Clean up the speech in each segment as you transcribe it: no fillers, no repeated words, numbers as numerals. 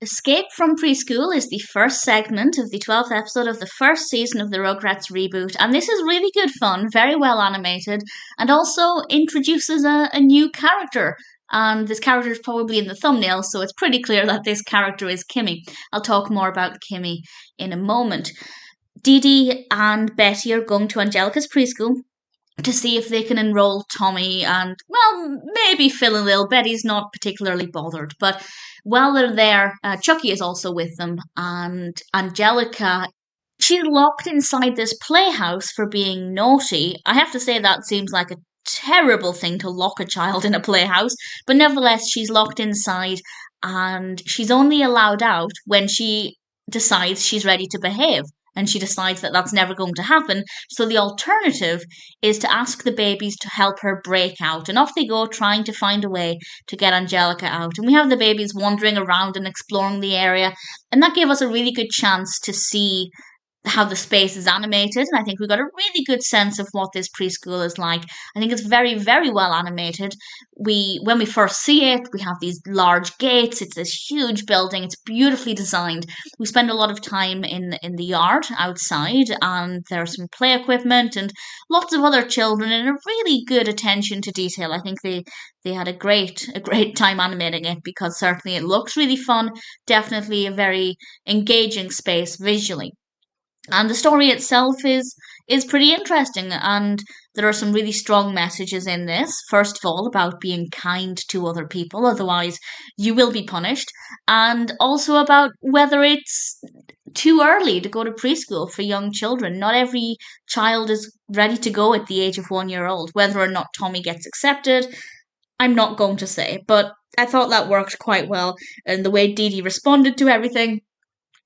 Escape from Preschool is the first segment of the 12th episode of the first season of the Rugrats Reboot, and this is really good fun, very well animated, and also introduces a new character. And this character is probably in the thumbnail, so it's pretty clear that this character is Kimi. I'll talk more about Kimi in a moment. Didi and Betty are going to Angelica's preschool to see if they can enroll Tommy and, well, maybe Phil and Lil. Betty's not particularly bothered, but while they're there, Chuckie is also with them, and Angelica, she's locked inside this playhouse for being naughty. I have to say that seems like a terrible thing to lock a child in a playhouse, but nevertheless, she's locked inside, and she's only allowed out when she decides she's ready to behave. And she decides that that's never going to happen. So the alternative is to ask the babies to help her break out. And off they go, trying to find a way to get Angelica out. And we have the babies wandering around and exploring the area. And that gave us a really good chance to see how the space is animated, and I think we got a really good sense of what this preschool is like. I think it's very, very well animated. When we first see it, we have these large gates. It's this huge building. It's beautifully designed. We spend a lot of time in the yard outside, and there's some play equipment and lots of other children, and a really good attention to detail. I think they had a great time animating it, because certainly it looks really fun. Definitely a very engaging space visually. And the story itself is pretty interesting, and there are some really strong messages in this. First of all, about being kind to other people, otherwise you will be punished, and also about whether it's too early to go to preschool for young children. Not every child is ready to go at the age of 1 year old. Whether or not Tommy gets accepted, I'm not going to say, but I thought that worked quite well, and the way Didi responded to everything,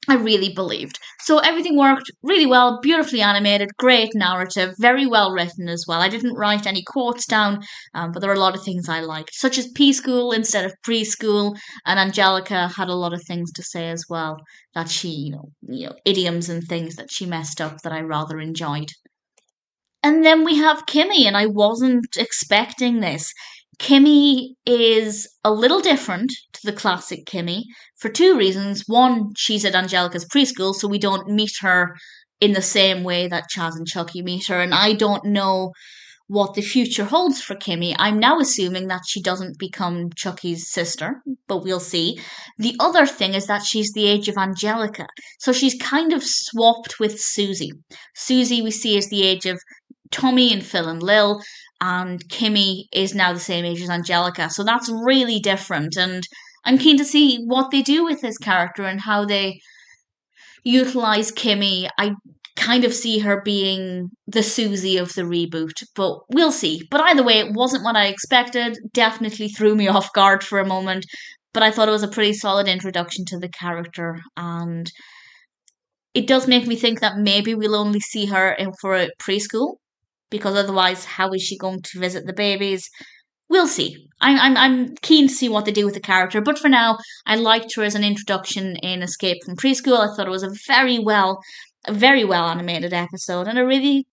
I really believed. So everything worked really well, beautifully animated, great narrative, very well written as well. I didn't write any quotes down, but there were a lot of things I liked, such as P-School instead of preschool, and Angelica had a lot of things to say as well, that she, idioms and things that she messed up that I rather enjoyed. And then we have Kimi, and I wasn't expecting this. Kimi is a little different to the classic Kimi for two reasons. One, she's at Angelica's preschool, so we don't meet her in the same way that Chaz and Chuckie meet her, and I don't know what the future holds for Kimi. I'm now assuming that she doesn't become Chuckie's sister, but we'll see. The other thing is that she's the age of Angelica, so she's kind of swapped with Soucie. Soucie we see is the age of Tommy and Phil and Lil, and Kimi is now the same age as Angelica, so that's really different, and I'm keen to see what they do with this character and how they utilise Kimi. I kind of see her being the Soucie of the reboot, but we'll see. But either way, it wasn't what I expected, definitely threw me off guard for a moment, but I thought it was a pretty solid introduction to the character, and it does make me think that maybe we'll only see her for a preschool, because otherwise, how is she going to visit the babies? We'll see. I'm keen to see what they do with the character, but for now, I liked her as an introduction in Escape from Preschool. I thought it was a very well animated episode, and a really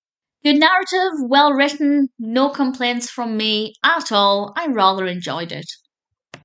good narrative, well written, no complaints from me at all. I rather enjoyed it.